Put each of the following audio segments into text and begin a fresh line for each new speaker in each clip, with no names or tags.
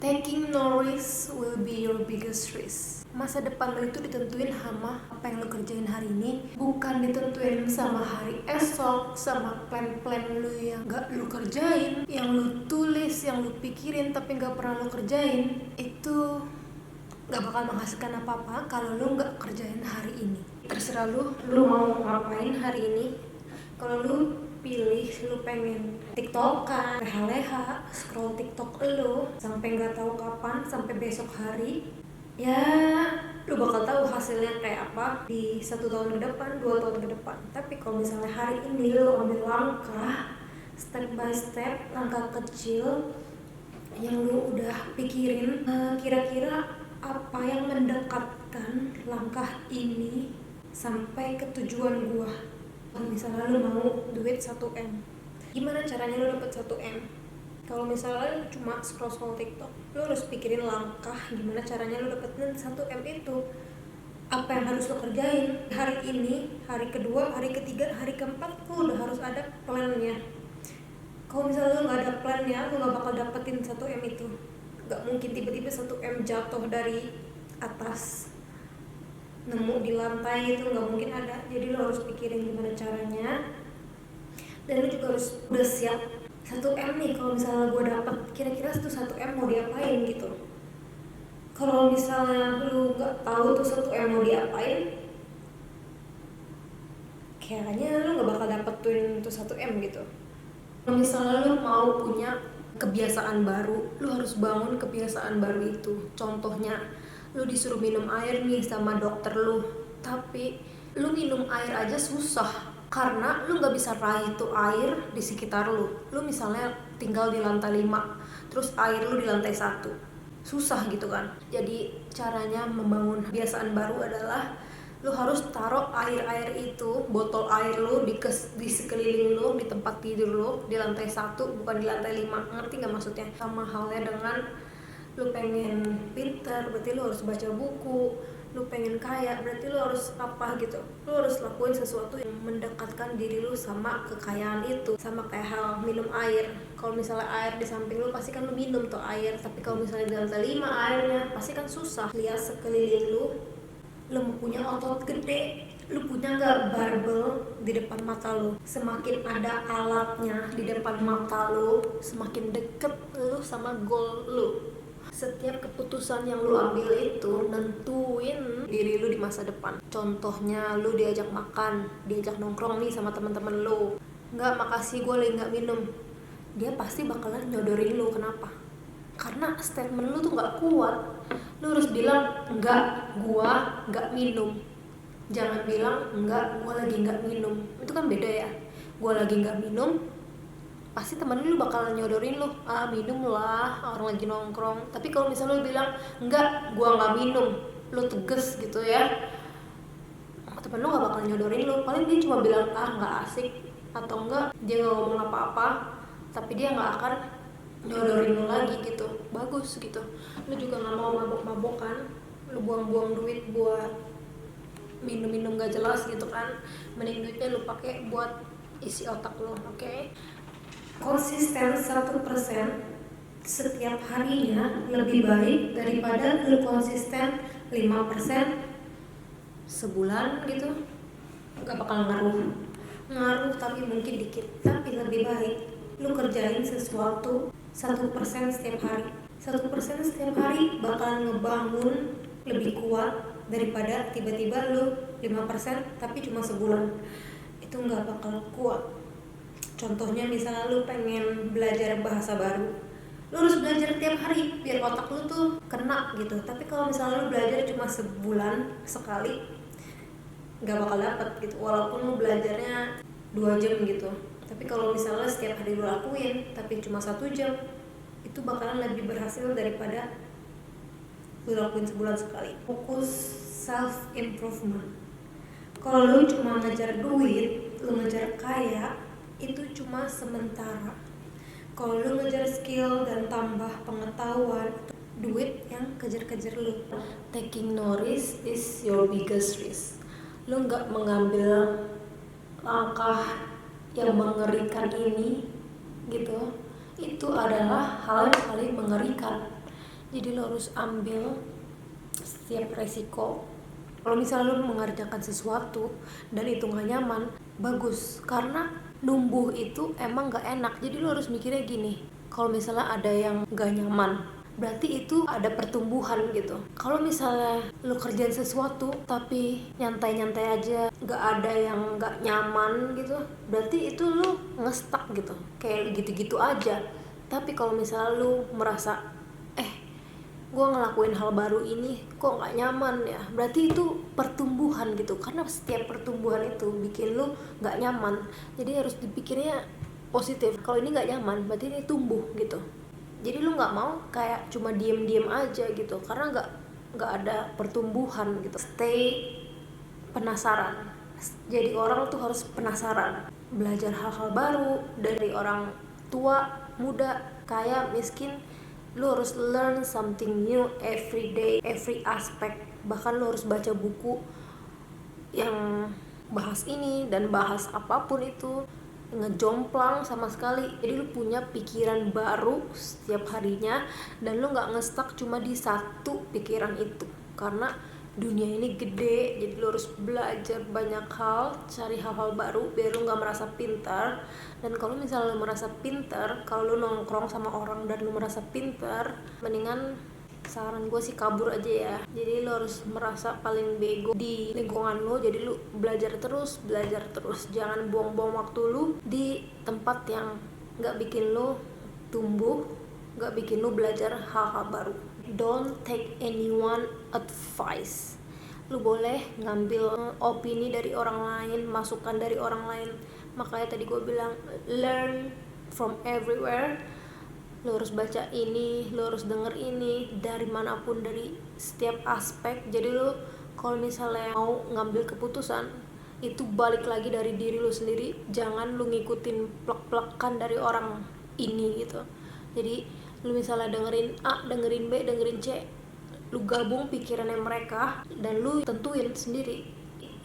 Taking no risk will be your biggest risk. Masa depan lo itu ditentuin sama apa yang lo kerjain hari ini, bukan ditentuin sama hari esok, sama plan-plan lo yang gak lo kerjain, yang lo tulis, yang lo pikirin tapi gak pernah lo kerjain. Itu gak bakal menghasilkan apa-apa kalau lo gak kerjain hari ini. Terserah lo mau ngapain hari ini. Kalau lo pilih lu pengen tiktokan, leha-leha, scroll tiktok lu sampai nggak tahu kapan, sampai besok hari, ya lu bakal tahu hasilnya kayak apa di 1 tahun ke depan, 2 tahun ke depan. Tapi kalau misalnya hari ini lu ambil langkah step by step, langkah kecil yang lu udah pikirin, kira-kira apa yang mendekatkan langkah ini sampai ke tujuan gua. Misalnya lu mau duit 1M, gimana caranya lu dapet 1M? Kalau misalnya lu cuma scroll tiktok, lu harus pikirin langkah gimana caranya lu dapetin 1M itu. Apa yang harus lu kerjain hari ini, hari kedua, hari ketiga, hari keempat, lu udah harus ada plannya. Kalau misalnya lu gak ada plannya, lu gak bakal dapetin 1M itu. Gak mungkin tiba-tiba 1M jatuh dari atas nemu di lantai, itu nggak mungkin ada. Jadi lo harus pikirin gimana caranya, dan lo juga harus udah siap 1M nih. Kalau misalnya gue dapet, kira-kira 1M mau diapain gitu. Kalau misalnya lo nggak tahu tuh 1M mau diapain, kayaknya lo nggak bakal dapetin tuh 1M gitu. Kalau misalnya lo mau punya kebiasaan baru, lo harus bangun kebiasaan baru itu. Contohnya, lu disuruh minum air nih sama dokter lu, tapi lu minum air aja susah karena lu gak bisa raih tuh air di sekitar lu. Lu misalnya tinggal di lantai 5, terus air lu di lantai 1, susah gitu kan. Jadi caranya membangun kebiasaan baru adalah lu harus taruh air itu, botol air lu di sekeliling lu, di tempat tidur lu, di lantai 1, bukan di lantai 5. Ngerti gak maksudnya? Sama halnya dengan lu pengen pintar, berarti lu harus baca buku. Lu pengen kaya, berarti lu harus apa gitu. Lu harus lakuin sesuatu yang mendekatkan diri lu sama kekayaan itu. Sama kayak hal minum air. Kalau misalnya air di samping lu, pasti kan lu minum tuh air. Tapi kalau misalnya di lantai 5 airnya, pasti kan susah. Lihat sekeliling lu mau punya otot gede, lu punya gak barbel di depan mata lu. Semakin ada alatnya di depan mata lu, semakin deket lu sama goal lu. Setiap keputusan yang lu ambil itu nentuin diri lu di masa depan. Contohnya lu diajak makan, diajak nongkrong nih sama teman-teman lu. Nggak, makasih, gue lagi nggak minum. Dia pasti bakalan nyodorin lu. Kenapa? Karena statement lu tuh nggak kuat. Lu harus bilang enggak, gue nggak minum. Jangan bilang enggak, gue lagi nggak minum. Itu kan beda ya. Gue lagi nggak minum, pasti temen lu bakalan nyodorin lu, minum lah, orang lagi nongkrong. Tapi kalau misalnya lu bilang enggak, gua nggak minum, lu tegas gitu ya, temen lu nggak bakal nyodorin lu. Paling dia cuma bilang nggak asik, atau enggak dia nggak ngomong apa-apa, tapi dia nggak akan nyodorin lu lagi gitu. Bagus gitu. Lu juga nggak mau mabok-mabokan, lu buang-buang duit buat minum-minum gak jelas gitu kan. Mending duitnya lu pakai buat isi otak lu, oke? Konsisten 1% setiap harinya lebih baik daripada lu konsisten 5% sebulan gitu. Gak bakal ngaruh tapi mungkin dikit. Tapi lebih baik lu kerjain sesuatu 1% setiap hari. 1% setiap hari bakal ngebangun lebih kuat daripada tiba-tiba lu 5% tapi cuma sebulan. Itu gak bakal kuat. Contohnya misalnya lu pengen belajar bahasa baru, lu harus belajar tiap hari biar otak lu tuh kena gitu. Tapi kalau misalnya lu belajar cuma sebulan sekali, gak bakal dapet gitu, walaupun lu belajarnya 2 jam gitu. Tapi kalau misalnya setiap hari lu lakuin tapi cuma 1 jam, itu bakalan lebih berhasil daripada lu lakuin sebulan sekali. Fokus self improvement. Kalau lu cuma ngejar duit, lu ngejar kaya, itu cuma sementara. Kalau lu ngejar skill dan tambah pengetahuan, duit yang kejar-kejar lu. Taking no risk is your biggest risk. Lu gak mengambil langkah yang mengerikan ini gitu, itu adalah hal yang paling mengerikan. Jadi lo harus ambil setiap resiko. Kalau misalnya lo mengerjakan sesuatu dan itu gak nyaman, bagus, karena numbuh itu emang gak enak. Jadi lo harus mikirnya gini, kalau misalnya ada yang gak nyaman, berarti itu ada pertumbuhan gitu. Kalau misalnya lo kerjain sesuatu tapi nyantai-nyantai aja, gak ada yang gak nyaman gitu, berarti itu lo ngestak gitu, kayak gitu-gitu aja. Tapi kalau misalnya lo merasa gue ngelakuin hal baru ini kok nggak nyaman ya, berarti itu pertumbuhan gitu. Karena setiap pertumbuhan itu bikin lu nggak nyaman, jadi harus dipikirnya positif. Kalau ini nggak nyaman berarti ini tumbuh gitu. Jadi lu nggak mau kayak cuma diem aja gitu, karena nggak ada pertumbuhan gitu. Stay penasaran. Jadi orang tuh harus penasaran, belajar hal-hal baru dari orang tua, muda, kaya, miskin. Lu harus learn something new every day, every aspect. Bahkan lu harus baca buku yang bahas ini dan bahas apapun itu, ngejomplang sama sekali. Jadi lu punya pikiran baru setiap harinya, dan lu gak ngestak cuma di satu pikiran itu. Karena dunia ini gede, jadi lu harus belajar banyak hal, cari hal-hal baru biar lu gak merasa pintar. Dan kalau misalnya lu merasa pintar, kalau lu nongkrong sama orang dan lu merasa pintar, mendingan saran gue sih kabur aja ya. Jadi lu harus merasa paling bego di lingkungan lu, jadi lu belajar terus, jangan buang-buang waktu lu di tempat yang gak bikin lu tumbuh, gak bikin lu belajar hal-hal baru. Don't take anyone advice. Lu boleh ngambil opini dari orang lain, masukan dari orang lain. Makanya tadi gue bilang learn from everywhere. Lu harus baca ini, lu harus denger ini dari manapun, dari setiap aspek. Jadi lu kalau misalnya mau ngambil keputusan, itu balik lagi dari diri lu sendiri. Jangan lu ngikutin plek-plekan dari orang ini gitu. Jadi lu misalnya dengerin A, dengerin B, dengerin C, lu gabung pikirannya mereka dan lu tentuin sendiri.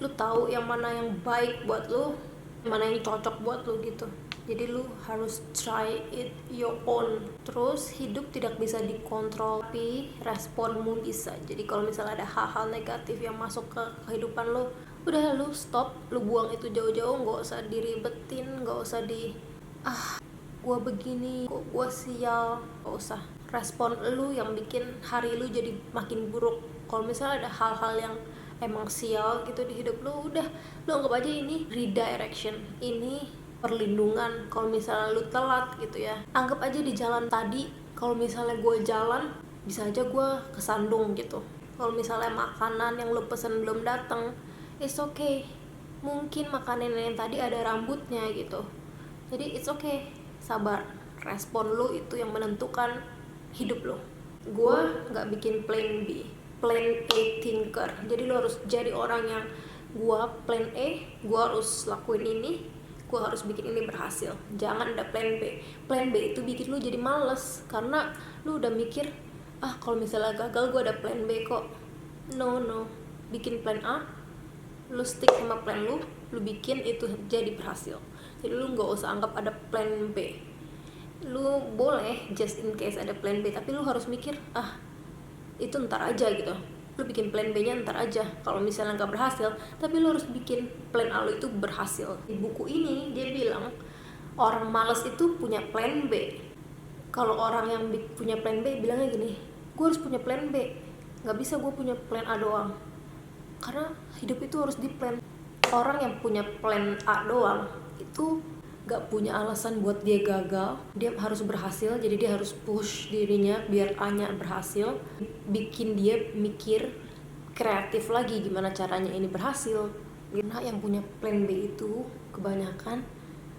Lu tahu yang mana yang baik buat lu, mana yang cocok buat lu gitu. Jadi lu harus try it your own. Terus hidup tidak bisa dikontrol, tapi responmu bisa. Jadi kalau misalnya ada hal-hal negatif yang masuk ke kehidupan lu, udah lu stop, lu buang itu jauh-jauh. Gak usah diribetin, gak usah gue begini, kok gue sial. Gak usah. Respon lu yang bikin hari lu jadi makin buruk. Kalau misalnya ada hal-hal yang emang sial gitu di hidup lu, udah lu anggap aja ini redirection, ini perlindungan. Kalau misalnya lu telat gitu ya, anggap aja di jalan tadi, kalau misalnya gue jalan, bisa aja gue kesandung gitu. Kalau misalnya makanan yang lu pesen belum datang, it's okay, mungkin makanan yang tadi ada rambutnya gitu. Jadi it's okay, sabar. Respon lu itu yang menentukan hidup lu. Gue gak bikin plan B, plan A thinker. Jadi lu harus jadi orang yang gue plan A, gue harus lakuin ini, gue harus bikin ini berhasil. Jangan ada plan B. Plan B itu bikin lu jadi males, karena lu udah mikir, kalau misalnya gagal gue ada plan B kok. No, bikin plan A, lu stick sama plan lu bikin itu jadi berhasil. Jadi lu gak usah anggap ada plan B. Lu boleh just in case ada plan B, tapi lu harus mikir, itu ntar aja gitu. Lu bikin plan B nya ntar aja kalau misalnya gak berhasil, tapi lu harus bikin plan A lu itu berhasil. Di buku ini dia bilang orang malas itu punya plan B. Kalau orang yang punya plan B bilangnya gini, gue harus punya plan B, gak bisa gue punya plan A doang. Karena hidup itu harus di plan. Orang yang punya plan A doang itu gak punya alasan buat dia gagal. Dia harus berhasil, jadi dia harus push dirinya biar A-nya berhasil. Bikin dia mikir kreatif lagi gimana caranya ini berhasil. Karena yang punya plan B itu kebanyakan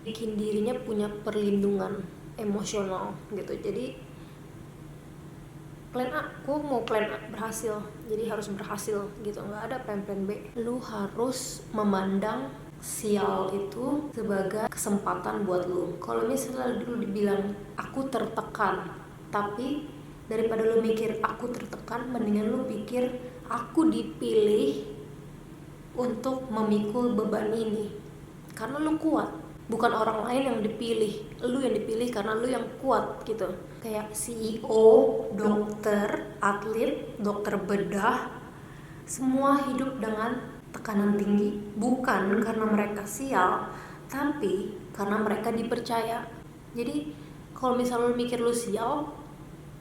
bikin dirinya punya perlindungan emosional gitu. Jadi plan A, gue mau plan A berhasil, jadi harus berhasil gitu. Gak ada plan B. Lu harus memandang sial itu sebagai kesempatan buat lu. Kalau misalnya dulu dibilang aku tertekan, tapi daripada lu mikir aku tertekan, mendingan lu pikir aku dipilih untuk memikul beban ini karena lu kuat. bukan orang lain yang dipilih, lu yang dipilih karena lu yang kuat gitu. Kayak CEO, dokter, atlet, dokter bedah, semua hidup dengan tekanan tinggi, bukan karena mereka sial, tapi karena mereka dipercaya. Jadi kalau misalnya lu mikir lu sial,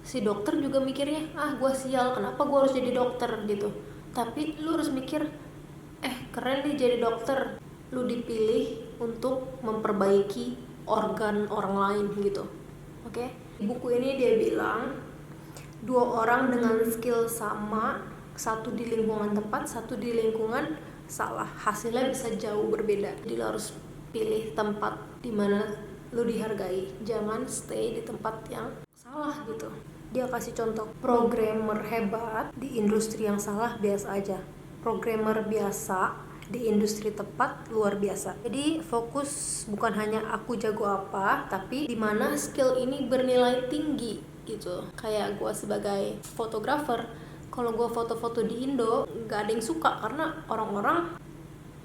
si dokter juga mikirnya, gue sial, kenapa gue harus jadi dokter gitu. Tapi lu harus mikir, keren nih jadi dokter, lu dipilih untuk memperbaiki organ orang lain gitu. Oke? Di buku ini dia bilang, 2 orang dengan skill sama, satu di lingkungan tepat, satu di lingkungan salah, hasilnya bisa jauh berbeda. Jadi lo harus pilih tempat di mana lo dihargai, jangan stay di tempat yang salah gitu. Dia kasih contoh, programmer hebat di industri yang salah biasa aja, programmer biasa di industri tepat luar biasa. Jadi fokus bukan hanya aku jago apa, tapi di mana skill ini bernilai tinggi gitu. Kayak gue sebagai fotografer, kalau gue foto-foto di Indo nggak ada yang suka, karena orang-orang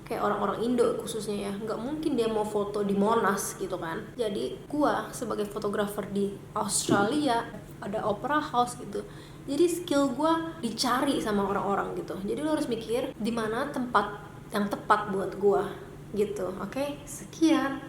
kayak orang-orang Indo khususnya ya, nggak mungkin dia mau foto di Monas gitu kan. Jadi gue sebagai fotografer di Australia ada Opera House gitu, jadi skill gue dicari sama orang-orang gitu. Jadi lo harus mikir di mana tempat yang tepat buat gue gitu. Oke, sekian.